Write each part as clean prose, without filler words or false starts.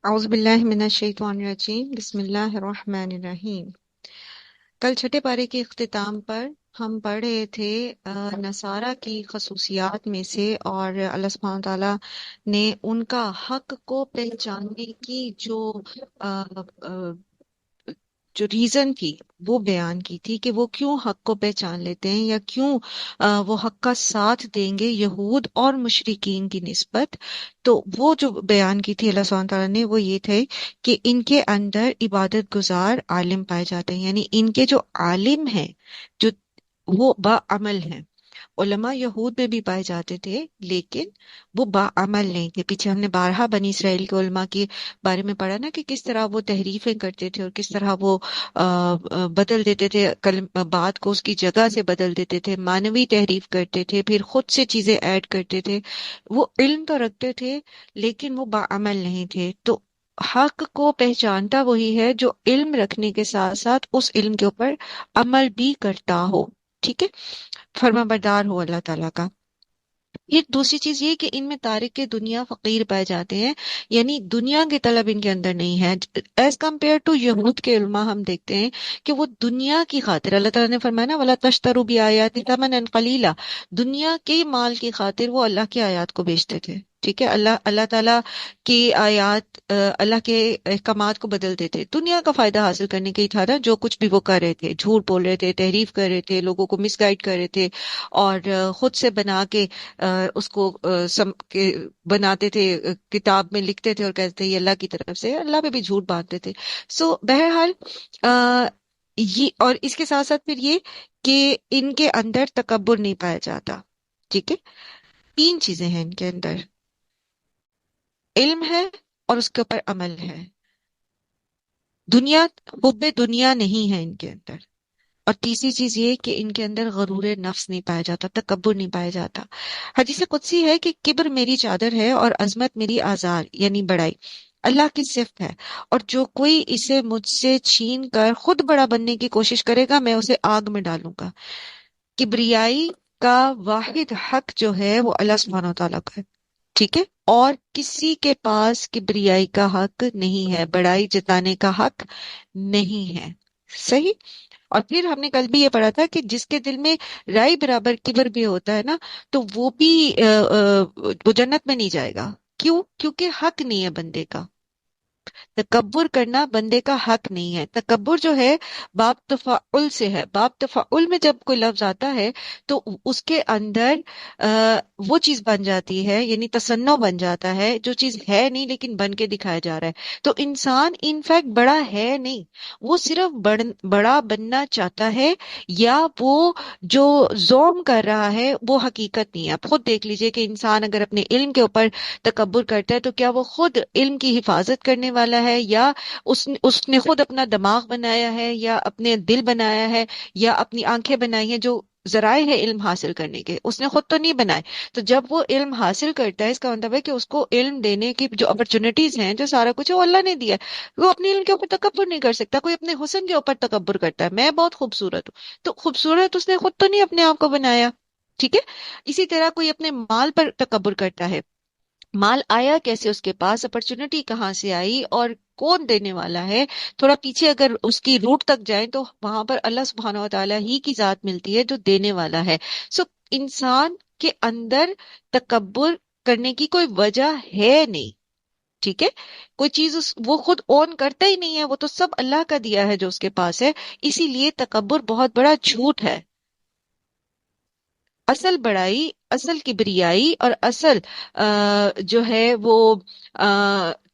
اعوذ باللہ من الشیطان الرجیم، بسم اللہ الرحمن الرحیم۔ کل چھٹے پارے کے اختتام پر ہم پڑھ رہے تھے نصارہ کی خصوصیات میں سے، اور اللہ سبحانہ تعالیٰ نے ان کا حق کو پہچاننے کی آ، آ، جو ریزن تھی وہ بیان کی تھی کہ وہ کیوں حق کو پہچان لیتے ہیں، یا کیوں وہ حق کا ساتھ دیں گے یہود اور مشرکین کی نسبت۔ تو وہ جو بیان کی تھی اللہ سبحانہ تعالیٰ نے، وہ یہ تھے کہ ان کے اندر عبادت گزار عالم پائے جاتے ہیں، یعنی ان کے جو عالم ہیں، جو وہ باعمل ہیں۔ علماء یہود میں بھی پائے جاتے تھے لیکن وہ باعمل نہیں تھے۔ پیچھے ہم نے بارہا بنی اسرائیل کے علماء کے بارے میں پڑھا نا، کہ کس طرح وہ تحریفیں کرتے تھے اور کس طرح وہ بدل دیتے تھے بات کو، اس کی جگہ سے بدل دیتے تھے، معنوی تحریف کرتے تھے، پھر خود سے چیزیں ایڈ کرتے تھے۔ وہ علم تو رکھتے تھے لیکن وہ باعمل نہیں تھے۔ تو حق کو پہچانتا وہی ہے جو علم رکھنے کے ساتھ ساتھ اس علم کے اوپر عمل بھی کرتا ہو، ٹھیک ہے، فرما بردار ہو اللہ تعالیٰ کا۔ یہ دوسری چیز یہ کہ ان میں تارک دنیا فقیر پائے جاتے ہیں، یعنی دنیا کی طلب ان کے اندر نہیں ہے۔ ایز کمپیئر ٹو یہود کے علماء ہم دیکھتے ہیں کہ وہ دنیا کی خاطر، اللہ تعالیٰ نے فرمایا نا وَلَا تَشْتَرُوا بِآيَاتِي ثَمَنًا قَلِيلًا، دنیا کے مال کی خاطر وہ اللہ کی آیات کو بیچتے تھے، ٹھیک ہے، اللہ تعالیٰ کی آیات، اللہ کے احکامات کو بدلتے تھے دنیا کا فائدہ حاصل کرنے کے ہی تھا نا۔ جو کچھ بھی وہ کر رہے تھے، جھوٹ بول رہے تھے، تحریف کر رہے تھے، لوگوں کو مس گائیڈ کر رہے تھے، اور خود سے بنا کے اس کو بناتے تھے، کتاب میں لکھتے تھے اور کہتے تھے یہ اللہ کی طرف سے، اللہ پہ بھی جھوٹ باندھتے تھے۔ سو بہرحال یہ، اور اس کے ساتھ ساتھ پھر یہ کہ ان کے اندر تکبر نہیں پایا جاتا، ٹھیک ہے۔ تین چیزیں ہیں ان کے اندر، علم ہے اور اس کے اوپر عمل ہے۔ دنیا، حب دنیا نہیں ہے ان کے اندر۔ اور تیسری چیز یہ کہ ان کے اندر غرور نفس نہیں پایا جاتا، تکبر نہیں پایا جاتا۔ حدیث قدسی ہے کہ کبر میری چادر ہے اور عظمت میری آزار، یعنی بڑائی اللہ کی صفت ہے، اور جو کوئی اسے مجھ سے چھین کر خود بڑا بننے کی کوشش کرے گا میں اسے آگ میں ڈالوں گا۔ کبریائی کا واحد حق جو ہے وہ اللہ سبحانہ و تعالیٰ کا ہے، ٹھیک ہے، اور کسی کے پاس کبریائی کا حق نہیں ہے، بڑائی جتانے کا حق نہیں ہے، صحیح۔ اور پھر ہم نے کل بھی یہ پڑھا تھا کہ جس کے دل میں رائی برابر کبر بھی ہوتا ہے نا، تو وہ بھی وہ جنت میں نہیں جائے گا۔ کیوں؟ کیونکہ حق نہیں ہے بندے کا، تکبر کرنا بندے کا حق نہیں ہے۔ تکبر جو ہے باب تفعل سے ہے، باب تفعل میں جب کوئی لفظ آتا ہے تو اس کے اندر وہ چیز بن جاتی ہے، یعنی تصنع بن جاتا ہے، جو چیز ہے نہیں لیکن بن کے دکھایا جا رہا ہے۔ تو انسان انفیکٹ بڑا ہے نہیں، وہ صرف بڑا بننا چاہتا ہے، یا وہ جو زوم کر رہا ہے وہ حقیقت نہیں ہے۔ آپ خود دیکھ لیجئے کہ انسان اگر اپنے علم کے اوپر تکبر کرتا ہے تو کیا وہ خود علم کی حفاظت کرنے والا ہے، یا اس نے خود اپنا دماغ بنایا ہے، یا اپنے دل بنایا ہے، یا اپنی آنکھیں بنائی ہیں جو ذرائع ہے علم حاصل کرنے کے، اس نے خود تو نہیں بنائے۔ تو جب وہ علم حاصل کرتا ہے، اس کا مطلب ہے کہ اس کو علم دینے کی جو اپرچونٹیز ہیں، جو سارا کچھ ہے وہ اللہ نے دیا ہے۔ وہ اپنے علم کے اوپر تکبر نہیں کر سکتا۔ کوئی اپنے حسن کے اوپر تکبر کرتا ہے، میں بہت خوبصورت ہوں، تو خوبصورت اس نے خود تو نہیں اپنے آپ کو بنایا، ٹھیک ہے۔ اسی طرح کوئی اپنے مال پر تکبر کرتا ہے، مال آیا کیسے اس کے پاس، اپرچونٹی کہاں سے آئی، اور کون دینے والا ہے۔ تھوڑا پیچھے اگر اس کی روٹ تک جائیں تو وہاں پر اللہ سبحانہ و تعالیٰ ہی کی ذات ملتی ہے جو دینے والا ہے۔ سو انسان کے اندر تکبر کرنے کی کوئی وجہ ہے نہیں، ٹھیک ہے۔ کوئی چیز وہ خود اون کرتا ہی نہیں ہے، وہ تو سب اللہ کا دیا ہے جو اس کے پاس ہے، اسی لیے تکبر بہت بڑا جھوٹ ہے۔ اصل بڑائی، اصل کبریائی، اور اصل جو ہے وہ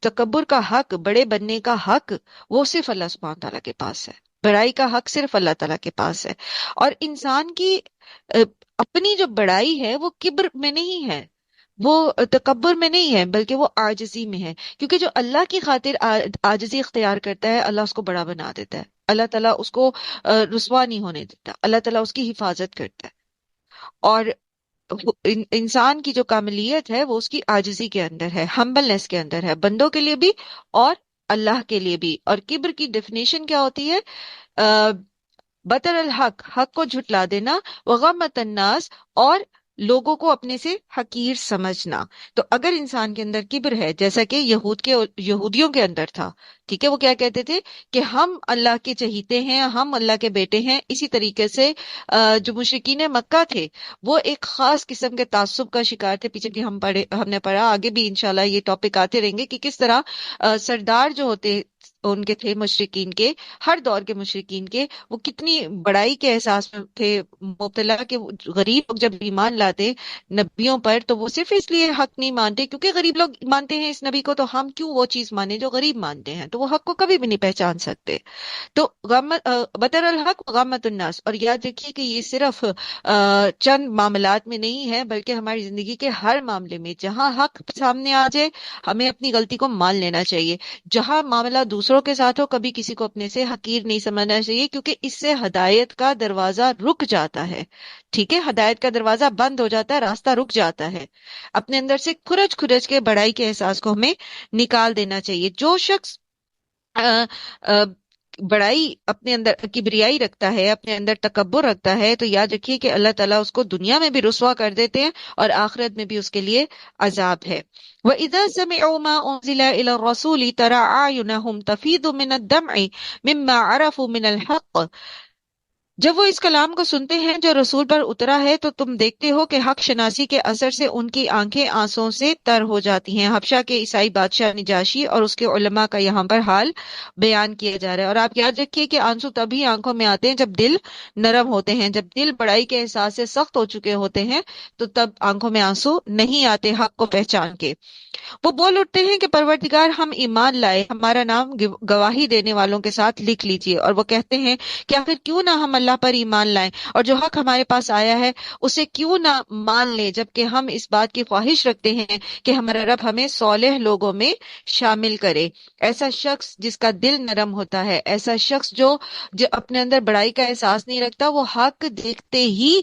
تکبر کا حق، بڑے بننے کا حق، وہ صرف اللہ سبحانہ تعالیٰ کے پاس ہے۔ بڑائی کا حق صرف اللہ تعالیٰ کے پاس ہے۔ اور انسان کی آ، اپنی جو بڑائی ہے وہ کبر میں نہیں ہے، وہ تکبر میں نہیں ہے، بلکہ وہ عاجزی میں ہے، کیونکہ جو اللہ کی خاطر عاجزی اختیار کرتا ہے اللہ اس کو بڑا بنا دیتا ہے، اللہ تعالیٰ اس کو رسوا نہیں ہونے دیتا، اللہ تعالیٰ اس کی حفاظت کرتا ہے۔ اور انسان کی جو کاملیت ہے وہ اس کی عاجزی کے اندر ہے، ہمبلنس کے اندر ہے، بندوں کے لیے بھی اور اللہ کے لیے بھی۔ اور کبر کی ڈیفینیشن کیا ہوتی ہے؟ بطر الحق، حق کو جھٹلا دینا، وغمت الناس، اور لوگوں کو اپنے سے حقیر سمجھنا۔ تو اگر انسان کے اندر کبر ہے، جیسا کہ یہودیوں کے اندر تھا، ٹھیک ہے، وہ کیا کہتے تھے کہ ہم اللہ کے چہیتے ہیں، ہم اللہ کے بیٹے ہیں۔ اسی طریقے سے جو مشرکین مکہ تھے وہ ایک خاص قسم کے تعصب کا شکار تھے۔ پیچھے بھی ہم نے پڑھا، آگے بھی انشاءاللہ یہ ٹاپک آتے رہیں گے کہ کس طرح سردار جو ہوتے ان کے تھے، مشرکین کے، ہر دور کے مشرکین کے، وہ کتنی بڑائی کے احساس میں تھے مبتلا، کہ غریب لوگ جب ایمان لاتے نبیوں پر تو وہ صرف اس لیے حق نہیں مانتے کیونکہ غریب لوگ مانتے ہیں اس نبی کو، تو ہم کیوں وہ چیز مانیں جو غریب مانتے ہیں؟ تو وہ حق کو کبھی بھی نہیں پہچان سکتے۔ تو بطر الحق غمت الناس، اور یاد رکھیے کہ یہ صرف چند معاملات میں نہیں ہے، بلکہ ہماری زندگی کے ہر معاملے میں جہاں حق سامنے آ جائے ہمیں اپنی غلطی کو مان لینا چاہیے۔ جہاں معاملہ دوسروں کے ساتھ ہو کبھی کسی کو اپنے سے حقیر نہیں سمجھنا چاہیے، کیونکہ اس سے ہدایت کا دروازہ رک جاتا ہے، ٹھیک ہے، ہدایت کا دروازہ بند ہو جاتا ہے، راستہ رک جاتا ہے۔ اپنے اندر سے کھرچ کھرچ کے بڑائی کے احساس کو ہمیں نکال دینا چاہیے۔ جو شخص آ، آ، بڑائی اپنے اندر، کبریائی رکھتا ہے، اپنے اندر تکبر رکھتا ہے، تو یاد رکھیے کہ اللہ تعالیٰ اس کو دنیا میں بھی رسوا کر دیتے ہیں اور آخرت میں بھی اس کے لیے عذاب ہے۔ وَإِذَا سَمِعُوا مَا أُنزِلَ إِلَى الرَّسُولِ تَرَىٰ أَعْيُنَهُمْ تَفِيضُ مِنَ الدَّمْعِ مِمَّا عَرَفُوا مِنَ الْحَقِّ، جب وہ اس کلام کو سنتے ہیں جو رسول پر اترا ہے تو تم دیکھتے ہو کہ حق شناسی کے اثر سے ان کی آنکھیں آنسوں سے تر ہو جاتی ہیں۔ حبشہ کے عیسائی بادشاہ نجاشی اور اس کے علماء کا یہاں پر حال بیان کیا جا رہا ہے۔ اور آپ یاد رکھیے کہ آنسو تبھی آنکھوں میں آتے ہیں جب دل نرم ہوتے ہیں، جب دل بڑائی کے احساس سے سخت ہو چکے ہوتے ہیں تو تب آنکھوں میں آنسو نہیں آتے حق کو پہچان کے۔ وہ بول اٹھتے ہیں کہ پروردگار، ہم ایمان لائے، ہمارا نام گواہی دینے والوں کے ساتھ لکھ لیجئے۔ اور وہ کہتے ہیں کہ آخر کیوں نہ ہم اللہ پر ایمان لائیں اور جو حق ہمارے پاس آیا ہے اسے کیوں نہ مان لیں، جبکہ ہم اس بات کی خواہش رکھتے ہیں کہ ہمارا رب ہمیں صالح لوگوں میں شامل کرے۔ ایسا شخص جس کا دل نرم ہوتا ہے، ایسا شخص جو اپنے اندر بڑائی کا احساس نہیں رکھتا، وہ حق دیکھتے ہی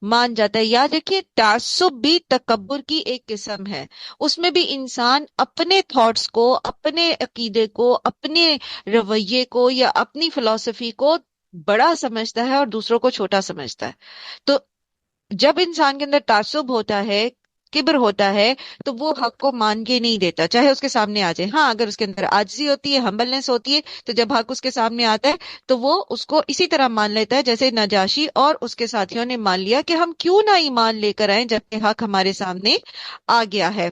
مان جاتا ہے۔ یاد رکھیے تعصب بھی تکبر کی ایک قسم ہے، اس میں بھی انسان اپنے تھاٹس کو، اپنے عقیدے کو، اپنے رویے کو یا اپنی فلسفی کو بڑا سمجھتا ہے اور دوسروں کو چھوٹا سمجھتا ہے۔ تو جب انسان کے اندر تعصب ہوتا ہے، کبر ہوتا ہے، تو وہ حق کو مان کے نہیں دیتا چاہے اس کے سامنے آ جائے۔ ہاں، اگر اس کے اندر عاجزی ہوتی ہے، ہمبلنس ہوتی ہے، تو جب حق اس کے سامنے آتا ہے تو وہ اس کو اسی طرح مان لیتا ہے جیسے نجاشی اور اس کے ساتھیوں نے مان لیا کہ ہم کیوں نہ ایمان لے کر آئیں جبکہ حق ہمارے سامنے آ گیا ہے۔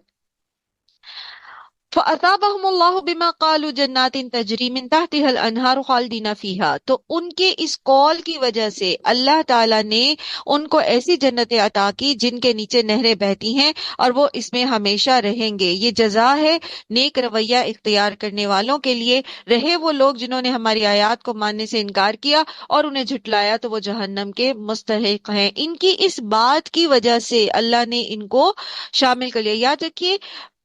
فَأَثَابَهُمُ اللَّهُ بِمَا قَالُوا جَنَّاتٍ تَجْرِي مِن تَحْتِهَا الْأَنْهَارُ خَالِدِينَ فِيهَا، تو ان کے اس قول کی وجہ سے اللہ تعالیٰ نے ان کو ایسی جنتیں عطا کی جن کے نیچے نہریں بہتی ہیں اور وہ اس میں ہمیشہ رہیں گے۔ یہ جزا ہے نیک رویہ اختیار کرنے والوں کے لیے۔ رہے وہ لوگ جنہوں نے ہماری آیات کو ماننے سے انکار کیا اور انہیں جھٹلایا تو وہ جہنم کے مستحق ہیں۔ ان کی اس بات کی وجہ سے اللہ نے ان کو شامل کر لیا۔ یاد رکھیے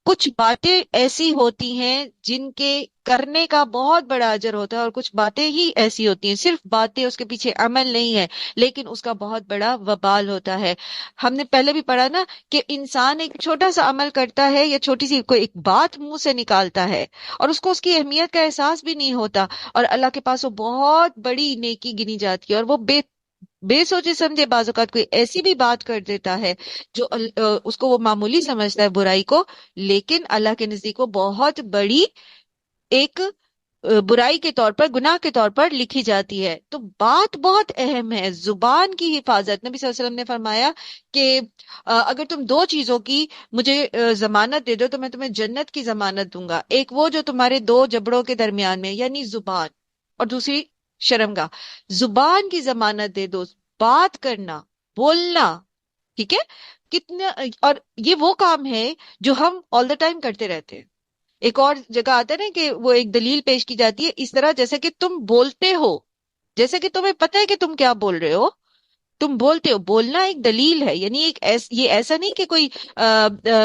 کچھ باتیں ایسی ہوتی ہیں جن کے کرنے کا بہت بڑا اجر ہوتا ہے، اور کچھ باتیں ہی ایسی ہوتی ہیں، صرف باتیں، اس کے پیچھے عمل نہیں ہے لیکن اس کا بہت بڑا وبال ہوتا ہے۔ ہم نے پہلے بھی پڑھا نا کہ انسان ایک چھوٹا سا عمل کرتا ہے یا چھوٹی سی کوئی ایک بات منہ سے نکالتا ہے اور اس کو اس کی اہمیت کا احساس بھی نہیں ہوتا، اور اللہ کے پاس وہ بہت بڑی نیکی گنی جاتی ہے، اور وہ بے سوچے سمجھے بعض اوقات کوئی ایسی بھی بات کر دیتا ہے جو اس کو وہ معمولی سمجھتا ہے برائی کو، لیکن اللہ کے نزدیک وہ بہت بڑی ایک برائی کے طور پر، گناہ کے طور پر لکھی جاتی ہے۔ تو بات بہت اہم ہے، زبان کی حفاظت۔ نبی صلی اللہ علیہ وسلم نے فرمایا کہ اگر تم دو چیزوں کی مجھے ضمانت دے دو تو میں تمہیں جنت کی ضمانت دوں گا، ایک وہ جو تمہارے دو جبڑوں کے درمیان میں یعنی زبان، اور دوسری شرمگاہ۔ زبان کی ضمانت دے دو، بات کرنا، بولنا، ٹھیک ہے، کتنا، اور یہ وہ کام ہے جو ہم آل دا ٹائم کرتے رہتے ہیں۔ ایک اور جگہ آتا ہے نا کہ وہ ایک دلیل پیش کی جاتی ہے اس طرح جیسے کہ تم بولتے ہو، جیسے کہ تمہیں پتہ ہے کہ تم کیا بول رہے ہو، تم بولتے ہو۔ بولنا ایک دلیل ہے، یعنی یہ ایسا نہیں کہ کوئی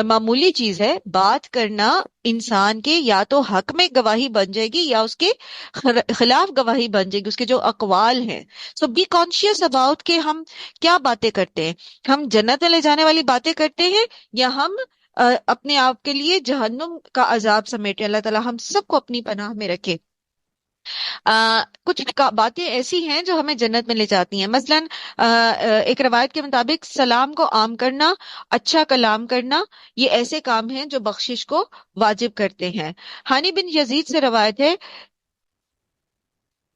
معمولی چیز ہے۔ بات کرنا انسان کے یا تو حق میں گواہی بن جائے گی یا اس کے خلاف گواہی بن جائے گی، اس کے جو اقوال ہیں۔ سو بی کانشیس اباؤٹ کہ ہم کیا باتیں کرتے ہیں، ہم جنت میں لے جانے والی باتیں کرتے ہیں یا ہم اپنے آپ کے لیے جہنم کا عذاب سمیٹے۔ اللہ تعالی ہم سب کو اپنی پناہ میں رکھے۔ کچھ باتیں ایسی ہیں جو ہمیں جنت میں لے جاتی ہیں، مثلاً ایک روایت کے مطابق سلام کو عام کرنا، اچھا کلام کرنا، یہ ایسے کام ہیں جو بخشش کو واجب کرتے ہیں۔ ہانی بن یزید سے روایت ہے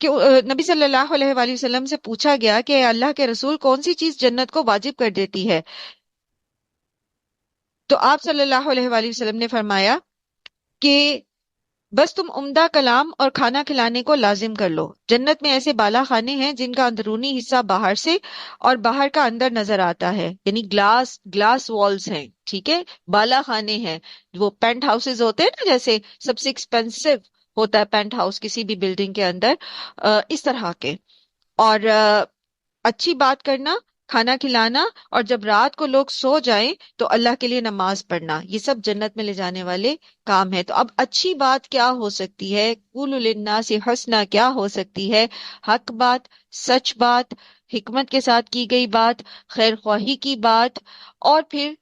کہ نبی صلی اللہ علیہ وآلہ وسلم سے پوچھا گیا کہ اے اللہ کے رسول، کون سی چیز جنت کو واجب کر دیتی ہے؟ تو آپ صلی اللہ علیہ وآلہ وسلم نے فرمایا کہ بس تم عمدہ کلام اور کھانا کھلانے کو لازم کر لو۔ جنت میں ایسے بالا خانے ہیں جن کا اندرونی حصہ باہر سے اور باہر کا اندر نظر آتا ہے، یعنی گلاس والز ہیں، ٹھیک ہے، بالا خانے ہیں، وہ پینٹ ہاؤسز ہوتے ہیں نا، جیسے سب سے ایکسپینسو ہوتا ہے پینٹ ہاؤس کسی بھی بلڈنگ کے اندر، اس طرح کے۔ اور اچھی بات کرنا، کھانا کھلانا، اور جب رات کو لوگ سو جائیں تو اللہ کے لیے نماز پڑھنا، یہ سب جنت میں لے جانے والے کام ہے۔ تو اب اچھی بات کیا ہو سکتی ہے؟ قولوا للناس حسنا کیا ہو سکتی ہے؟ حق بات، سچ بات، حکمت کے ساتھ کی گئی بات، خیر خواہی کی بات، اور پھر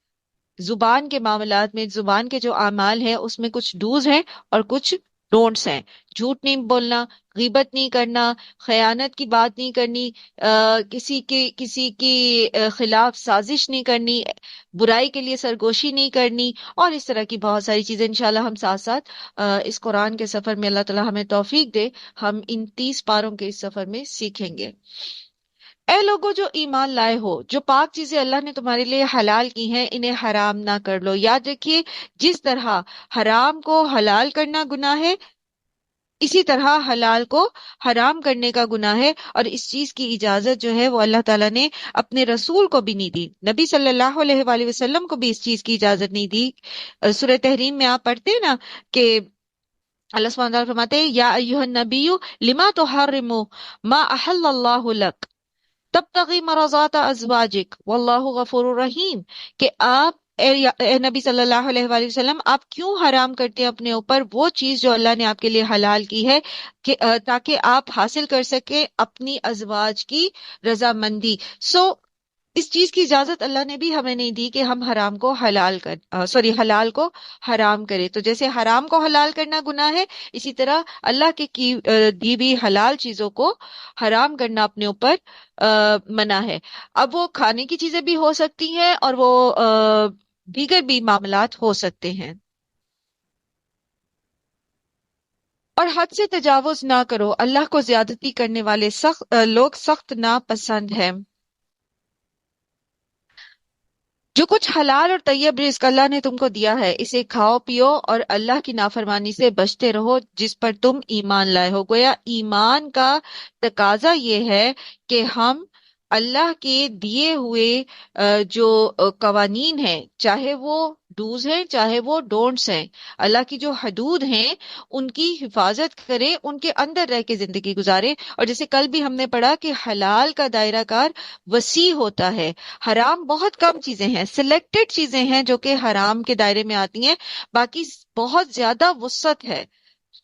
زبان کے معاملات میں، زبان کے جو اعمال ہیں اس میں کچھ ڈوز ہیں اور کچھ ڈونٹس ہیں۔ جھوٹ نہیں بولنا، غیبت نہیں کرنا، خیانت کی بات نہیں کرنی، کسی کی خلاف سازش نہیں کرنی، برائی کے لیے سرگوشی نہیں کرنی، اور اس طرح کی بہت ساری چیزیں انشاءاللہ ہم ساتھ ساتھ اس قرآن کے سفر میں اللہ تعالی ہمیں توفیق دے، ہم ان 30 پاروں کے اس سفر میں سیکھیں گے۔ اے لوگوں جو ایمان لائے ہو، جو پاک چیزیں اللہ نے تمہارے لیے حلال کی ہیں انہیں حرام نہ کر لو۔ یاد رکھیے، جس طرح حرام کو حلال کرنا گناہ ہے، اسی طرح حلال کو حرام کرنے کا گناہ ہے، اور اس چیز کی اجازت جو ہے وہ اللہ تعالیٰ نے اپنے رسول کو بھی نہیں دی، نبی صلی اللہ علیہ وآلہ وسلم کو بھی اس چیز کی اجازت نہیں دی۔ سورہ تحریم میں آپ پڑھتے ہیں نا کہ اللہ سبحانہ وتعالیٰ فرماتے ہیں یا ایھا النبی لما تحرم ما احل اللہ لک تبتغی مرضات ازواجک واللہ غفور رحیم، کہ آپ اے نبی صلی اللہ علیہ وآلہ وسلم، آپ کیوں حرام کرتے ہیں اپنے اوپر وہ چیز جو اللہ نے آپ کے لیے حلال کی ہے، کہ تاکہ آپ حاصل کر سکیں اپنی ازواج کی رضامندی۔ اس چیز کی اجازت اللہ نے بھی ہمیں نہیں دی کہ ہم حرام کو حلال کو حرام کرے۔ تو جیسے حرام کو حلال کرنا گناہ ہے، اسی طرح اللہ کی دی بھی حلال چیزوں کو حرام کرنا اپنے اوپر منع ہے۔ اب وہ کھانے کی چیزیں بھی ہو سکتی ہیں اور وہ دیگر بھی معاملات ہو سکتے ہیں۔ اور حد سے تجاوز نہ کرو، اللہ کو زیادتی کرنے والے لوگ سخت ناپسند ہیں۔ جو کچھ حلال اور طیب رزق اللہ نے تم کو دیا ہے اسے کھاؤ پیو اور اللہ کی نافرمانی سے بچتے رہو جس پر تم ایمان لائے ہو۔ گویا ایمان کا تقاضا یہ ہے کہ ہم اللہ کے دیے ہوئے جو قوانین ہیں، چاہے وہ ڈوز ہیں چاہے وہ ڈونٹس ہیں، اللہ کی جو حدود ہیں ان کی حفاظت کریں، ان کے اندر رہ کے زندگی گزاریں۔ اور جیسے کل بھی ہم نے پڑھا کہ حلال کا دائرہ کار وسیع ہوتا ہے، حرام بہت کم چیزیں ہیں، سلیکٹڈ چیزیں ہیں جو کہ حرام کے دائرے میں آتی ہیں، باقی بہت زیادہ وسعت ہے،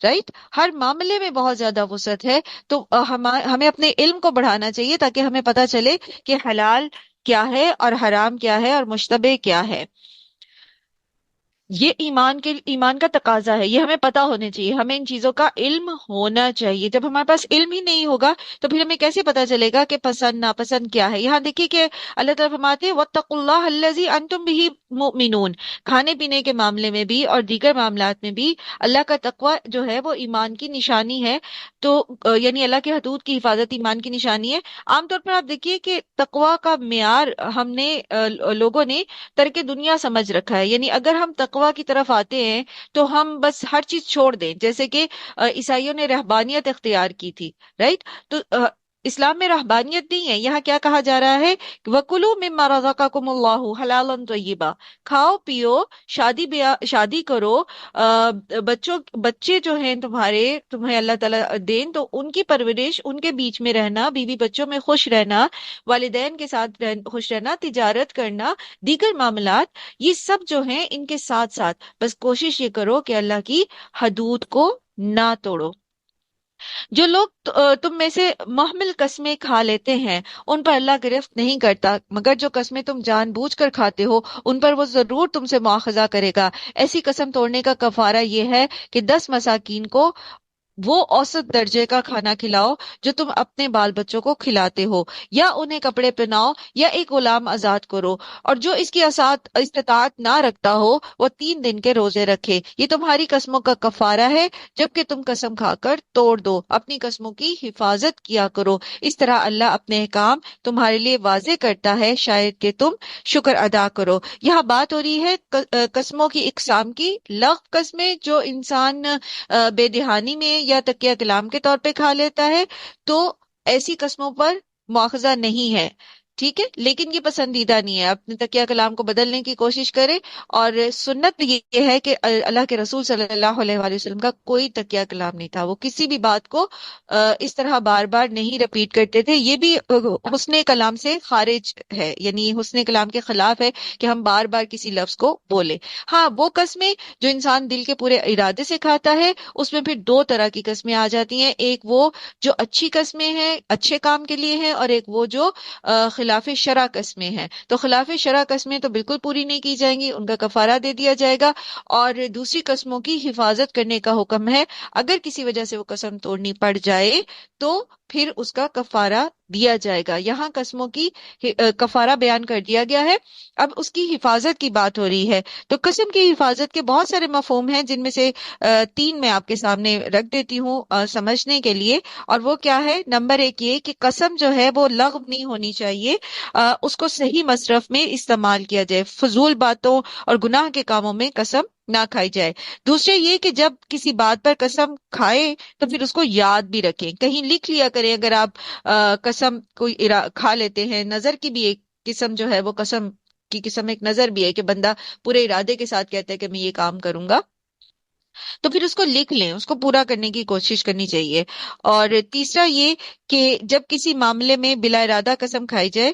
رائٹ، ہر معاملے میں بہت زیادہ وسعت ہے۔ تو ہمیں اپنے علم کو بڑھانا چاہیے تاکہ ہمیں پتہ چلے کہ حلال کیا ہے اور حرام کیا ہے اور مشتبہ کیا ہے۔ یہ ایمان کا تقاضا ہے، یہ ہمیں پتہ ہونے چاہیے، ہمیں ان چیزوں کا علم ہونا چاہیے۔ جب ہمارے پاس علم ہی نہیں ہوگا تو پھر ہمیں کیسے پتہ چلے گا کہ پسند ناپسند کیا ہے؟ یہاں دیکھیے کہ اللہ تعالیٰ فرماتے ہیں وَاتَّقُوا اللَّهَ الَّذِي أَنتُم بِهِ مُؤْمِنُونَ، کھانے پینے کے معاملے میں بھی اور دیگر معاملات میں بھی اللہ کا تقوی جو ہے وہ ایمان کی نشانی ہے۔ تو یعنی اللہ کے حدود کی حفاظت ایمان کی نشانی ہے۔ عام طور پر آپ دیکھیے کہ تقوی کا معیار ہم نے لوگوں نے ترک دنیا سمجھ رکھا ہے، یعنی اگر ہم تقوی کی طرف آتے ہیں تو ہم بس ہر چیز چھوڑ دیں، جیسے کہ عیسائیوں نے رہبانیت اختیار کی تھی، رائٹ؟ تو اسلام میں رہبانیت نہیں ہے، یہاں کیا کہا جا رہا ہے؟ وَكُلُوا مِمَّا رَزَقَكُمُ اللَّهُ حَلَالًا طَيِّبًا، کھاؤ پیو، شادی کرو، بچے جو ہیں تمہیں اللہ تعالیٰ دین تو ان کی پرورش، ان کے بیچ میں رہنا، بیوی بچوں میں خوش رہنا، والدین کے ساتھ خوش رہنا، تجارت کرنا، دیگر معاملات، یہ سب جو ہیں ان کے ساتھ ساتھ بس کوشش یہ کرو کہ اللہ کی حدود کو نہ توڑو۔ جو لوگ تم میں سے محمل قسمیں کھا لیتے ہیں ان پر اللہ گرفت نہیں کرتا، مگر جو قسمیں تم جان بوجھ کر کھاتے ہو ان پر وہ ضرور تم سے مواخذہ کرے گا۔ ایسی قسم توڑنے کا کفارہ یہ ہے کہ 10 مساکین کو وہ اوسط درجے کا کھانا کھلاؤ جو تم اپنے بال بچوں کو کھلاتے ہو، یا انہیں کپڑے پہناؤ یا ایک غلام آزاد کرو، اور جو اس کی استطاعت نہ رکھتا ہو وہ 3 دن کے روزے رکھے، یہ تمہاری قسموں کا کفارہ ہے جبکہ تم قسم کھا کر توڑ دو، اپنی قسموں کی حفاظت کیا کرو، اس طرح اللہ اپنے احکام تمہارے لیے واضح کرتا ہے شاید کہ تم شکر ادا کرو۔ یہاں بات ہو رہی ہے قسموں کی اقسام کی۔ لغو قسمیں جو انسان بے دہانی میں یا تکیہ کلام کے طور پہ کھا لیتا ہے، تو ایسی قسموں پر مواخذہ نہیں ہے، ٹھیک ہے، لیکن یہ پسندیدہ نہیں ہے، اپنے تکیہ کلام کو بدلنے کی کوشش کرے۔ اور سنت یہ ہے کہ اللہ کے رسول صلی اللہ علیہ وآلہ وسلم کا کوئی تکیہ کلام نہیں تھا، وہ کسی بھی بات کو اس طرح بار بار نہیں رپیٹ کرتے تھے، یہ بھی حسن کلام سے خارج ہے، یعنی حسن کلام کے خلاف ہے کہ ہم بار بار کسی لفظ کو بولے۔ ہاں، وہ قسمیں جو انسان دل کے پورے ارادے سے کھاتا ہے، اس میں پھر 2 طرح کی قسمیں آ جاتی ہیں، ایک وہ جو اچھی قسمیں ہیں، اچھے کام کے لیے ہیں، اور ایک وہ جو خلاف شرع قسمیں ہیں۔ تو خلاف شرع قسمیں تو بالکل پوری نہیں کی جائیں گی، ان کا کفارہ دے دیا جائے گا، اور دوسری قسموں کی حفاظت کرنے کا حکم ہے۔ اگر کسی وجہ سے وہ قسم توڑنی پڑ جائے تو پھر اس کا کفارہ دیا جائے گا۔ یہاں قسموں کی کفارہ بیان کر دیا گیا ہے، اب اس کی حفاظت کی بات ہو رہی ہے۔ تو قسم کی حفاظت کے بہت سارے مفہوم ہیں، جن میں سے 3 میں آپ کے سامنے رکھ دیتی ہوں سمجھنے کے لیے۔ اور وہ کیا ہے؟ نمبر 1 یہ کہ قسم جو ہے وہ لغو نہیں ہونی چاہیے، اس کو صحیح مصرف میں استعمال کیا جائے، فضول باتوں اور گناہ کے کاموں میں قسم نہ کھائی جائے۔ دوسرے یہ کہ جب کسی بات پر قسم کھائے تو پھر اس کو یاد بھی رکھیں، کہیں لکھ لیا کریں، اگر آپ قسم کوئی کھا لیتے ہیں۔ نظر کی بھی ایک قسم جو ہے وہ قسم کی قسم ایک نظر بھی ہے، کہ بندہ پورے ارادے کے ساتھ کہتا ہے کہ میں یہ کام کروں گا، تو پھر اس کو لکھ لیں، اس کو پورا کرنے کی کوشش کرنی چاہیے۔ اور تیسرا یہ کہ جب کسی معاملے میں بلا ارادہ قسم کھائی جائے،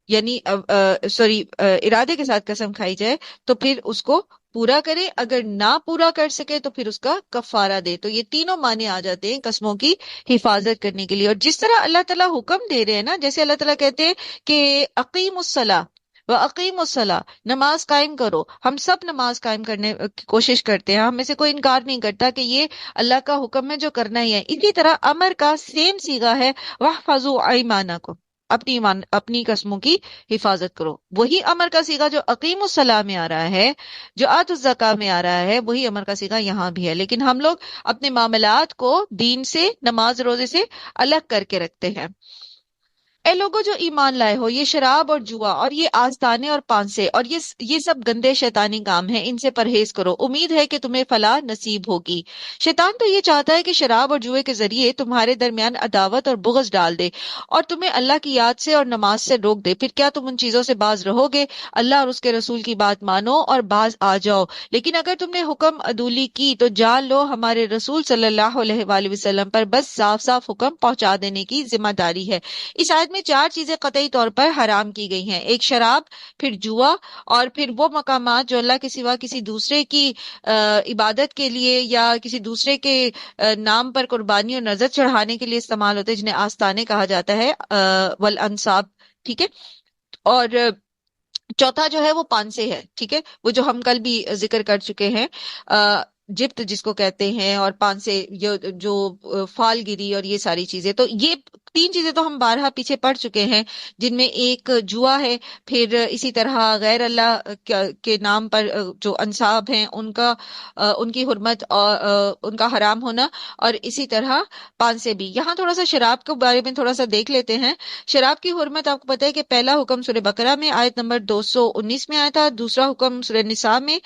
یعنی ارادے کے ساتھ قسم کھائی جائے، تو پھر اس کو پورا کرے، اگر نہ پورا کر سکے تو پھر اس کا کفارہ دے۔ تو یہ تینوں معنی آ جاتے ہیں قسموں کی حفاظت کرنے کے لیے۔ اور جس طرح اللہ تعالیٰ حکم دے رہے ہیں نا، جیسے اللہ تعالیٰ کہتے ہیں کہ اقیم الصلاۃ وَأَقِیمُوا الصَّلَاۃَ، نماز قائم کرو، ہم سب نماز قائم کرنے کی کوشش کرتے ہیں، ہم میں سے کوئی انکار نہیں کرتا کہ یہ اللہ کا حکم ہے جو کرنا ہی ہے۔ اسی طرح امر کا سیم صیغہ ہے وَاحْفَظُوا أَیْمَانَکُمْ، اپنی قسموں کی حفاظت کرو۔ وہی امر کا صیغہ جو اقیم الصلاۃ میں آ رہا ہے، جو آت الزکاۃ میں آ رہا ہے، وہی امر کا صیغہ یہاں بھی ہے، لیکن ہم لوگ اپنے معاملات کو دین سے، نماز روزے سے الگ کر کے رکھتے ہیں۔ اے لوگو جو ایمان لائے ہو، یہ شراب اور جوا اور یہ آستانے اور پانسے اور یہ سب گندے شیطانی کام ہیں، ان سے پرہیز کرو، امید ہے کہ تمہیں فلاح نصیب ہوگی۔ شیطان تو یہ چاہتا ہے کہ شراب اور جوئے کے ذریعے تمہارے درمیان عداوت اور بغض ڈال دے اور تمہیں اللہ کی یاد سے اور نماز سے روک دے۔ پھر کیا تم ان چیزوں سے باز رہو گے؟ اللہ اور اس کے رسول کی بات مانو اور باز آ جاؤ۔ لیکن اگر تم نے حکم عدولی کی تو جان لو ہمارے رسول صلی اللہ علیہ وآلہ وسلم پر بس صاف صاف حکم پہنچا دینے کی ذمہ داری ہے۔ اس آیت میں 4 چیزیں قطعی طور پر حرام کی گئی ہیں، ایک شراب، پھر جوا، اور پھر وہ مقامات جو اللہ کے سوا کسی دوسرے کی عبادت کے لیے یا کسی دوسرے کے نام پر قربانی اور نذر چڑھانے کے لیے استعمال ہوتے ہیں، جنہیں آستانے کہا جاتا ہے، والانصاب، ٹھیک ہے۔ اور چوتھا جو ہے وہ پانسے ہے، ٹھیک ہے، وہ جو ہم کل بھی ذکر کر چکے ہیں، جپت جس کو کہتے ہیں، اور پانسے جو فال گیری اور یہ ساری چیزیں۔ تو یہ 3 چیزیں تو ہم بارہا پیچھے پڑھ چکے ہیں، جن میں ایک جوا ہے، پھر اسی طرح غیر اللہ کے نام پر جو انصاب ہیں ان کی حرمت اور ان کا حرام ہونا، اور اسی طرح پانسے بھی۔ یہاں تھوڑا سا شراب کے بارے میں تھوڑا سا دیکھ لیتے ہیں۔ شراب کی حرمت آپ کو پتہ ہے کہ پہلا حکم سورہ بقرہ میں آیت نمبر 219 میں آیا تھا، دوسرا حکم سورہ نساء میں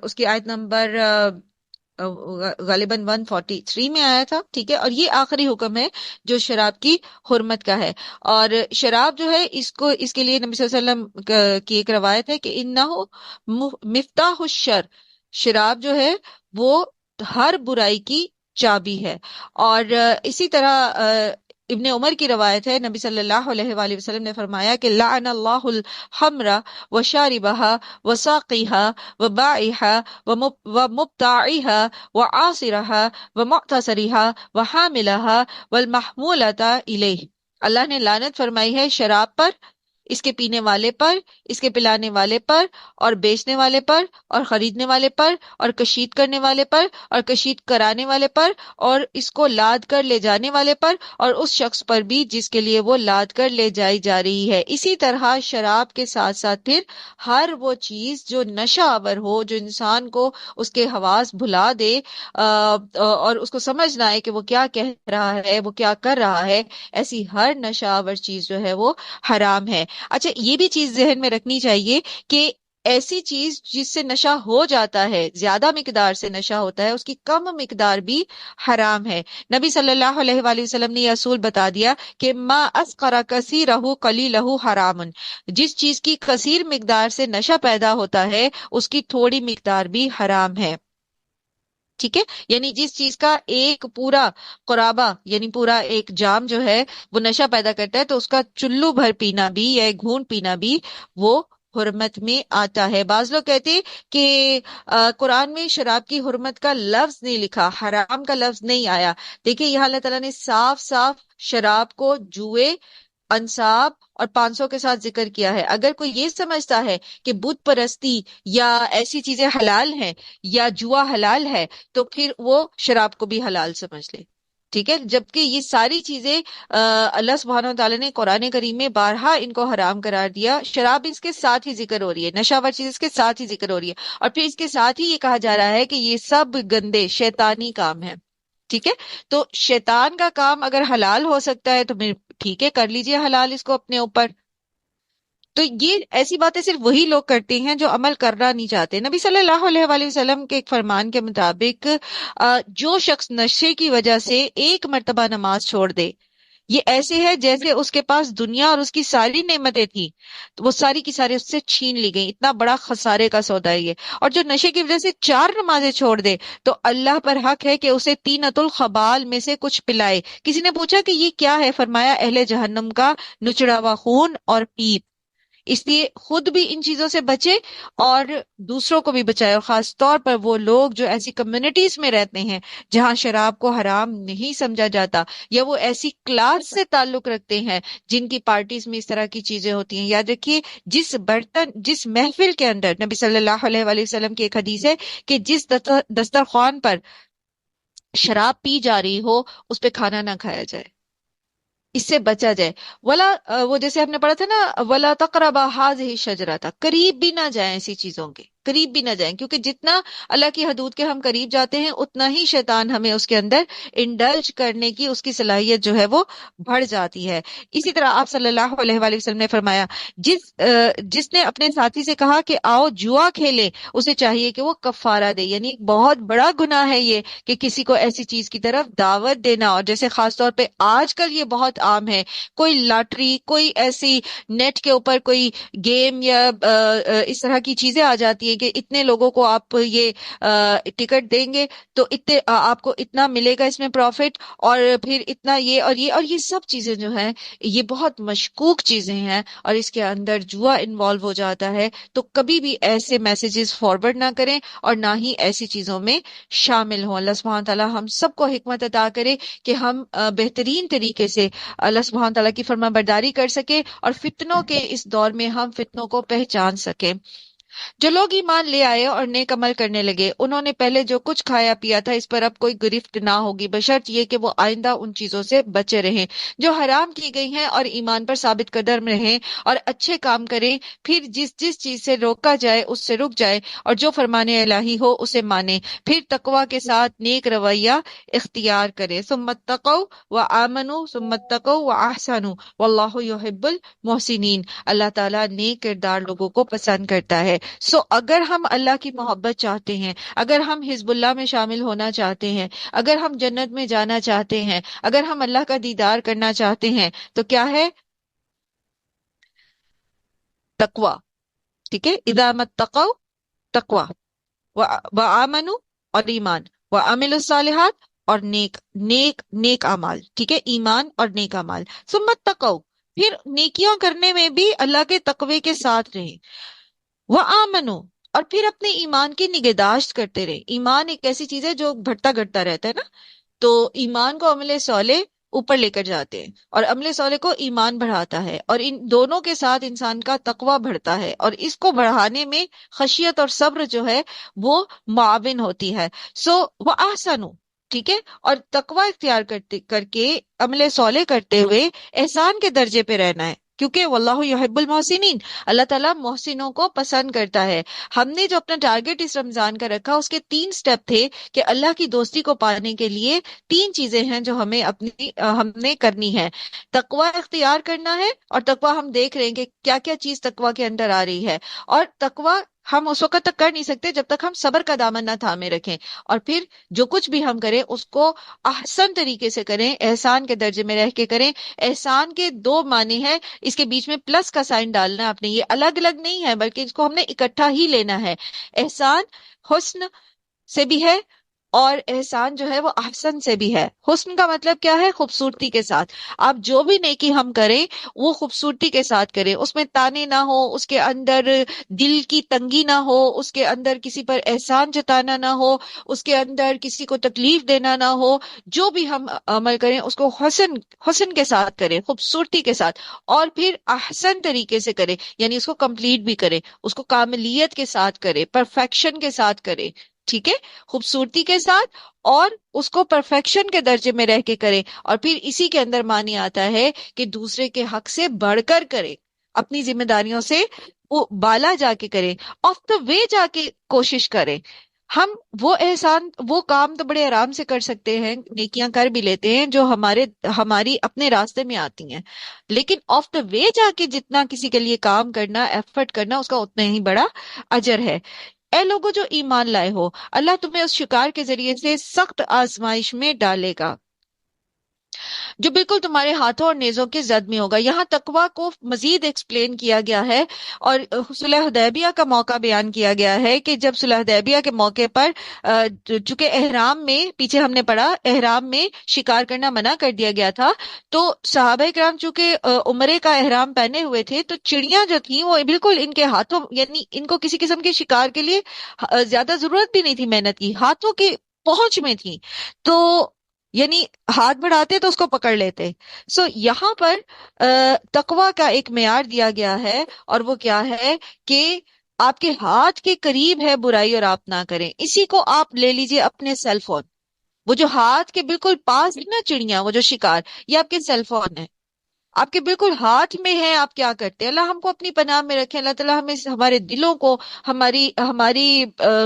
اس کی آیت نمبر غالباً 143 میں آیا تھا، ٹھیک ہے، اور یہ آخری حکم ہے جو شراب کی حرمت کا ہے۔ اور شراب جو ہے اس کے لیے نبی صلی اللہ علیہ وسلم کی ایک روایت ہے کہ انہو مفتاح الشر، شراب جو ہے وہ ہر برائی کی چابی ہے۔ اور اسی طرح ابن عمر کی روایت ہے، نبی صلی اللہ علیہ وآلہ وسلم نے فرمایا کہ لعن اللہ الخمر وشاربها وساقيها وبائعها ومبتاعها وعاصرها ومعتصرها وحاملها والمحمولة الیہ، اللہ نے لعنت فرمائی ہے شراب پر، اس کے پینے والے پر، اس کے پلانے والے پر، اور بیچنے والے پر، اور خریدنے والے پر، اور کشید کرنے والے پر، اور کشید کرانے والے پر، اور اس کو لاد کر لے جانے والے پر، اور اس شخص پر بھی جس کے لیے وہ لاد کر لے جائی جا رہی ہے۔ اسی طرح شراب کے ساتھ ساتھ پھر ہر وہ چیز جو نشہ آور ہو، جو انسان کو اس کے حواس بھلا دے، اور اس کو سمجھ نہ آئے کہ وہ کیا کہہ رہا ہے، وہ کیا کر رہا ہے، ایسی ہر نشہ آور چیز جو ہے وہ حرام ہے۔ اچھا، یہ بھی چیز ذہن میں رکھنی چاہیے کہ ایسی چیز جس سے نشہ ہو جاتا ہے، زیادہ مقدار سے نشہ ہوتا ہے، اس کی کم مقدار بھی حرام ہے۔ نبی صلی اللہ علیہ وآلہ وسلم نے یہ اصول بتا دیا کہ ما اسقر کثیرہ قلیلہ حرام، جس چیز کی کثیر مقدار سے نشہ پیدا ہوتا ہے اس کی تھوڑی مقدار بھی حرام ہے۔ ٹھیک ہے، یعنی جس چیز کا ایک پورا قرابہ، یعنی پورا ایک جام جو ہے وہ نشہ پیدا کرتا ہے، تو اس کا چلو بھر پینا بھی یا ایک گھونٹ پینا بھی وہ حرمت میں آتا ہے۔ بعض لوگ کہتے ہیں کہ قرآن میں شراب کی حرمت کا لفظ نہیں لکھا، حرام کا لفظ نہیں آیا۔ دیکھیں یہاں اللہ تعالیٰ نے صاف صاف شراب کو جوئے، انصاب اور 500 کے ساتھ ذکر کیا ہے۔ اگر کوئی یہ سمجھتا ہے کہ بت پرستی یا ایسی چیزیں حلال ہیں یا جوا حلال ہے، تو پھر وہ شراب کو بھی حلال سمجھ لے۔ ٹھیک ہے، جبکہ یہ ساری چیزیں اللہ سبحانہ و تعالیٰ نے قرآن کریم میں بارہا ان کو حرام قرار دیا۔ شراب اس کے ساتھ ہی ذکر ہو رہی ہے، نشہ ور چیز اس کے ساتھ ہی ذکر ہو رہی ہے، اور پھر اس کے ساتھ ہی یہ کہا جا رہا ہے کہ یہ سب گندے شیطانی کام ہیں۔ ٹھیک ہے، تو شیطان کا کام اگر حلال ہو سکتا ہے تو پھر ٹھیک ہے، کر لیجئے حلال اس کو اپنے اوپر۔ تو یہ ایسی باتیں صرف وہی لوگ کرتے ہیں جو عمل کرنا نہیں چاہتے۔ نبی صلی اللہ علیہ وآلہ وسلم کے ایک فرمان کے مطابق جو شخص نشے کی وجہ سے ایک مرتبہ نماز چھوڑ دے، یہ ایسے ہے جیسے اس کے پاس دنیا اور اس کی ساری نعمتیں تھیں تو وہ ساری کی ساری اس سے چھین لی گئیں۔ اتنا بڑا خسارے کا سودا ہے یہ۔ اور جو نشے کی وجہ سے 4 نمازیں چھوڑ دے تو اللہ پر حق ہے کہ اسے طینۃ الخبال میں سے کچھ پلائے۔ کسی نے پوچھا کہ یہ کیا ہے؟ فرمایا اہل جہنم کا نچڑا ہوا خون اور پیپ۔ اس لیے خود بھی ان چیزوں سے بچے اور دوسروں کو بھی بچائے، اور خاص طور پر وہ لوگ جو ایسی کمیونٹیز میں رہتے ہیں جہاں شراب کو حرام نہیں سمجھا جاتا، یا وہ ایسی کلاس سے تعلق رکھتے ہیں جن کی پارٹیز میں اس طرح کی چیزیں ہوتی ہیں۔ یاد رکھیے، جس محفل کے اندر نبی صلی اللہ علیہ وآلہ وسلم کی ایک حدیث ہے کہ جس دسترخوان پر شراب پی جا رہی ہو اس پہ کھانا نہ کھایا جائے، اس سے بچا جائے۔ ولا وہ جیسے ہم نے پڑھا تھا نا، ولا تقربا هذه الشجرۃ، قریب بھی نہ جائیں ایسی چیزوں کے، قریب بھی نہ جائیں، کیونکہ جتنا اللہ کی حدود کے ہم قریب جاتے ہیں اتنا ہی شیطان ہمیں اس کے اندر انڈلج کرنے کی اس کی صلاحیت جو ہے وہ بڑھ جاتی ہے۔ اسی طرح آپ صلی اللہ علیہ وآلہ وسلم نے فرمایا، جس نے اپنے ساتھی سے کہا کہ آؤ جوا کھیلے، اسے چاہیے کہ وہ کفارہ دے۔ یعنی بہت بڑا گناہ ہے یہ کہ کسی کو ایسی چیز کی طرف دعوت دینا، اور جیسے خاص طور پہ آج کل یہ بہت عام ہے، کوئی لاٹری، کوئی ایسی نیٹ کے اوپر کوئی گیم یا اس طرح کی چیزیں آ جاتی ہیں کہ اتنے لوگوں کو آپ یہ ٹکٹ دیں گے تو اتنے آپ کو اتنا ملے گا اس میں پروفٹ، اور پھر اتنا یہ اور یہ اور یہ سب چیزیں جو ہیں یہ بہت مشکوک چیزیں ہیں، اور اس کے اندر جوا انوالو ہو جاتا ہے۔ تو کبھی بھی ایسے میسیجز فارورڈ نہ کریں اور نہ ہی ایسی چیزوں میں شامل ہوں۔ اللہ سبحانہ تعالیٰ ہم سب کو حکمت عطا کرے کہ ہم بہترین طریقے سے اللہ سبحانہ تعالیٰ کی فرما برداری کر سکے، اور فتنوں کے اس دور میں ہم فتنوں کو پہچان سکیں۔ جو لوگ ایمان لے آئے اور نیک عمل کرنے لگے، انہوں نے پہلے جو کچھ کھایا پیا تھا اس پر اب کوئی گرفت نہ ہوگی، بشرط یہ کہ وہ آئندہ ان چیزوں سے بچے رہیں جو حرام کی گئی ہیں، اور ایمان پر ثابت قدم رہیں اور اچھے کام کریں۔ پھر جس جس چیز سے روکا جائے اس سے رک جائے، اور جو فرمان الہی ہو اسے مانے، پھر تقوی کے ساتھ نیک رویہ اختیار کرے۔ ثم اتقوا وآمنوا ثم اتقوا واحسنوا واللہ یحب المحسنین۔ اللہ تعالیٰ نیک کردار لوگوں کو پسند کرتا ہے۔ اگر ہم اللہ کی محبت چاہتے ہیں، اگر ہم حزب اللہ میں شامل ہونا چاہتے ہیں، اگر ہم جنت میں جانا چاہتے ہیں، اگر ہم اللہ کا دیدار کرنا چاہتے ہیں، تو کیا ہے؟ تقوی۔ ٹھیک ہے، اذا متقوا، تقوی، وآمنوا اور ایمان، وعملوا الصالحات اور نیک نیک نیک اعمال۔ ٹھیک ہے، ایمان اور نیک اعمال۔ ثم اتقوا، پھر نیکیاں کرنے میں بھی اللہ کے تقوی کے ساتھ رہیں۔ وآمنوا، اور پھر اپنے ایمان کی نگہداشت کرتے رہے۔ ایمان ایک ایسی چیز ہے جو بڑھتا گھٹتا رہتا ہے نا، تو ایمان کو عمل صالح اوپر لے کر جاتے ہیں، اور عمل صالح کو ایمان بڑھاتا ہے، اور ان دونوں کے ساتھ انسان کا تقوی بڑھتا ہے، اور اس کو بڑھانے میں خشیت اور صبر جو ہے وہ معاون ہوتی ہے۔ سو وہ آسانو، ٹھیک ہے، اور تقوی اختیار کر کے عمل صالح کرتے ہوئے احسان کے درجے پہ رہنا ہے، کیونکہ واللہ یحب المحسنین، اللہ تعالیٰ محسنوں کو پسند کرتا ہے۔ ہم نے جو اپنا ٹارگٹ اس رمضان کا رکھا، اس کے 3 سٹیپ تھے کہ اللہ کی دوستی کو پانے کے لیے 3 چیزیں ہیں جو ہم نے کرنی ہے۔ تقوی اختیار کرنا ہے، اور تقوی ہم دیکھ رہے ہیں کہ کیا کیا چیز تقوی کے اندر آ رہی ہے، اور تقوی ہم اس وقت تک کر نہیں سکتے جب تک ہم صبر کا دامن نہ تھامے رکھیں، اور پھر جو کچھ بھی ہم کریں اس کو احسن طریقے سے کریں، احسان کے درجے میں رہ کے کریں۔ احسان کے 2 معنی ہیں، اس کے بیچ میں پلس کا سائن ڈالنا ہے آپ نے، یہ الگ الگ نہیں ہے بلکہ اس کو ہم نے اکٹھا ہی لینا ہے۔ احسان حسن سے بھی ہے، اور احسان جو ہے وہ احسن سے بھی ہے۔ حسن کا مطلب کیا ہے؟ خوبصورتی کے ساتھ۔ آپ جو بھی نیکی ہم کریں وہ خوبصورتی کے ساتھ کریں، اس میں تانے نہ ہو، اس کے اندر دل کی تنگی نہ ہو، اس کے اندر کسی پر احسان جتانا نہ ہو، اس کے اندر کسی کو تکلیف دینا نہ ہو۔ جو بھی ہم عمل کریں اس کو حسن کے ساتھ کریں، خوبصورتی کے ساتھ، اور پھر احسن طریقے سے کریں، یعنی اس کو کمپلیٹ بھی کریں، اس کو کاملیت کے ساتھ کریں، پرفیکشن کے ساتھ کریں، ٹھیک ہے، خوبصورتی کے ساتھ، اور اس کو پرفیکشن کے درجے میں رہ کے کریں۔ اور پھر اسی کے اندر معنی آتا ہے کہ دوسرے کے حق سے بڑھ کر کریں، اپنی ذمہ داریوں سے وہ بالا جا کے کریں، آف دا وے جا کے کوشش کریں۔ ہم وہ کام تو بڑے آرام سے کر سکتے ہیں، نیکیاں کر بھی لیتے ہیں جو ہماری اپنے راستے میں آتی ہیں، لیکن آف دا وے جا کے جتنا کسی کے لیے کام کرنا، ایفرٹ کرنا، اس کا اتنا ہی بڑا اجر ہے۔ اے لوگوں جو ایمان لائے ہو، اللہ تمہیں اس شکار کے ذریعے سے سخت آزمائش میں ڈالے گا جو بالکل تمہارے ہاتھوں اور نیزوں کے زد میں ہوگا۔ یہاں تقوی کو مزید ایکسپلین کیا گیا ہے، اور صلح حدیبیہ کا موقع بیان کیا گیا ہے کہ جب صلح حدیبیہ کے موقع پر چونکہ احرام میں، پیچھے ہم نے پڑھا، احرام میں شکار کرنا منع کر دیا گیا تھا، تو صحابہ کرام چونکہ عمرے کا احرام پہنے ہوئے تھے، تو چڑیاں جو تھیں وہ بالکل ان کے ہاتھوں، یعنی ان کو کسی قسم کے شکار کے لیے زیادہ ضرورت بھی نہیں تھی محنت کی، ہاتھوں کی پہنچ میں تھی، تو یعنی ہاتھ بڑھاتے تو اس کو پکڑ لیتے۔ سو یہاں پر تقوی کا ایک معیار دیا گیا ہے، اور وہ کیا ہے کہ آپ کے ہاتھ کے قریب ہے برائی اور آپ نہ کریں۔ اسی کو آپ لے لیجئے اپنے سیل فون، وہ جو ہاتھ کے بالکل پاس ہے نا چڑیاں، وہ جو شکار، یہ آپ کے سیل فون ہے، آپ کے بالکل ہاتھ میں ہے، آپ کیا کرتے ہیں۔ اللہ ہم کو اپنی پناہ میں رکھے، اللہ تعالیٰ ہمیں ہمارے دلوں کو، ہماری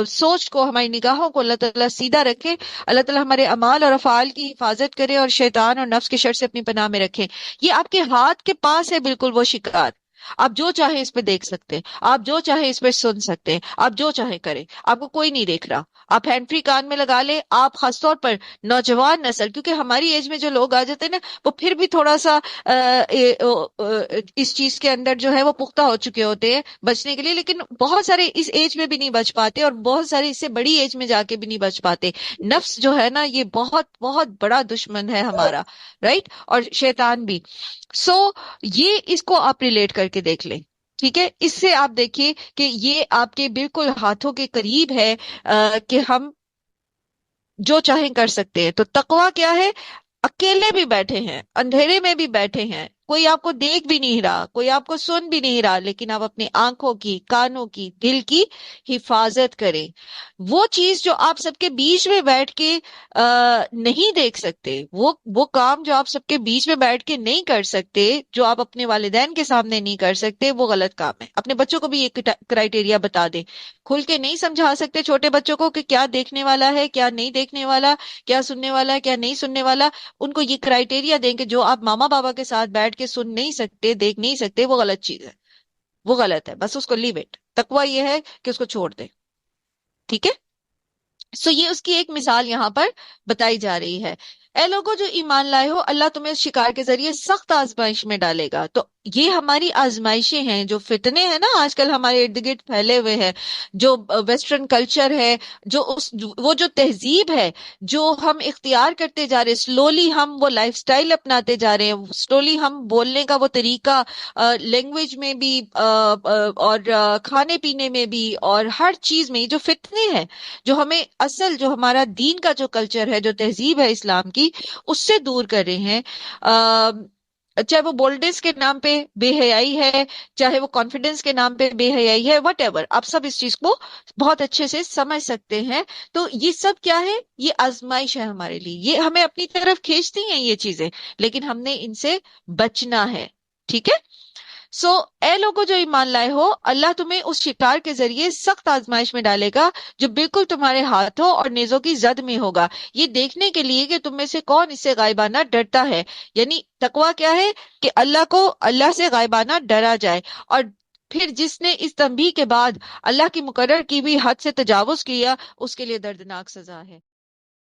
سوچ کو، ہماری نگاہوں کو اللہ تعالیٰ سیدھا رکھے، اللہ تعالیٰ ہمارے اعمال اور افعال کی حفاظت کرے، اور شیطان اور نفس کے شر سے اپنی پناہ میں رکھے۔ یہ آپ کے ہاتھ کے پاس ہے بالکل وہ شکار، آپ جو چاہیں اس پہ دیکھ سکتے ہیں، آپ جو چاہیں اس پہ سن سکتے ہیں، آپ جو چاہیں کریں، آپ کو کوئی نہیں دیکھ رہا۔ آپ ہینڈ فری کان میں لگا لیں، آپ خاص طور پر نوجوان نسل، کیونکہ ہماری ایج میں جو لوگ آ جاتے ہیں نا، وہ پھر بھی تھوڑا سا اس چیز کے اندر جو ہے وہ پختہ ہو چکے ہوتے ہیں بچنے کے لیے، لیکن بہت سارے اس ایج میں بھی نہیں بچ پاتے، اور بہت سارے اس سے بڑی ایج میں جا کے بھی نہیں بچ پاتے۔ نفس جو ہے نا، یہ بہت بہت بڑا دشمن ہے ہمارا، رائٹ، اور شیطان بھی۔ سو یہ اس کو آپ ریلیٹ کر کے دیکھ لیں، ٹھیک ہے، اس سے آپ دیکھیے کہ یہ آپ کے بالکل ہاتھوں کے قریب ہے کہ ہم جو چاہیں کر سکتے ہیں۔ تو تقوی کیا ہے؟ اکیلے بھی بیٹھے ہیں، اندھیرے میں بھی بیٹھے ہیں، کوئی آپ کو دیکھ بھی نہیں رہا، کوئی آپ کو سن بھی نہیں رہا، لیکن آپ اپنی آنکھوں کی، کانوں کی، دل کی حفاظت کریں۔ وہ چیز جو آپ سب کے بیچ میں بیٹھ کے نہیں دیکھ سکتے، وہ کام جو آپ سب کے بیچ میں بیٹھ کے نہیں کر سکتے، جو آپ اپنے والدین کے سامنے نہیں کر سکتے، وہ غلط کام ہے۔ اپنے بچوں کو بھی یہ کرائٹیریا بتا دیں، کھل کے نہیں سمجھا سکتے چھوٹے بچوں کو کہ کیا دیکھنے والا ہے، کیا نہیں دیکھنے والا، کیا سننے والا ہے، کیا نہیں سننے والا، ان کو یہ کرائٹیریا دیں کہ جو آپ ماما بابا کے ساتھ بیٹھ کے سن نہیں سکتے، دیکھ نہیں سکتے، وہ غلط چیز ہے، وہ غلط ہے، بس اس کو لیو اٹ۔ تقویٰ یہ ہے کہ اس کو چھوڑ دیں، ٹھیک ہے۔ سو یہ اس کی ایک مثال یہاں پر بتائی جا رہی ہے۔ اے لوگوں جو ایمان لائے ہو، اللہ تمہیں اس شکار کے ذریعے سخت آزمائش میں ڈالے گا۔ تو یہ ہماری آزمائشیں ہیں، جو فتنے ہیں نا آج کل ہمارے ارد گرد پھیلے ہوئے ہیں، جو ویسٹرن کلچر ہے، وہ جو تہذیب ہے جو ہم اختیار کرتے جا رہے ہیں، سلولی ہم وہ لائف سٹائل اپناتے جا رہے ہیں، سلولی ہم بولنے کا وہ طریقہ، لینگویج میں بھی، اور کھانے پینے میں بھی، اور ہر چیز میں، جو فتنے ہیں، جو ہمیں اصل، جو ہمارا دین کا جو کلچر ہے، جو تہذیب ہے اسلام کی، اس سے دور کر رہے ہیں۔ چاہے وہ بولڈنس کے نام پہ بے حیائی ہے، چاہے وہ کانفیڈنس کے نام پہ بے حیائی ہے، وٹ ایور، آپ سب اس چیز کو بہت اچھے سے سمجھ سکتے ہیں۔ تو یہ سب کیا ہے؟ یہ آزمائش ہے ہمارے لیے، یہ ہمیں اپنی طرف کھینچتی ہیں یہ چیزیں، لیکن ہم نے ان سے بچنا ہے، ٹھیک ہے؟ سو اے لوگوں جو ایمان لائے ہو، اللہ تمہیں اس شکار کے ذریعے سخت آزمائش میں ڈالے گا جو بالکل تمہارے ہاتھوں اور نیزوں کی زد میں ہوگا، یہ دیکھنے کے لیے کہ تم میں سے کون اس سے غائبانہ ڈرتا ہے۔ یعنی تقویٰ کیا ہے؟ کہ اللہ سے غائبانہ ڈرا جائے، اور پھر جس نے اس تنبیہ کے بعد اللہ کی مقرر کی بھی حد سے تجاوز کیا، اس کے لیے دردناک سزا ہے۔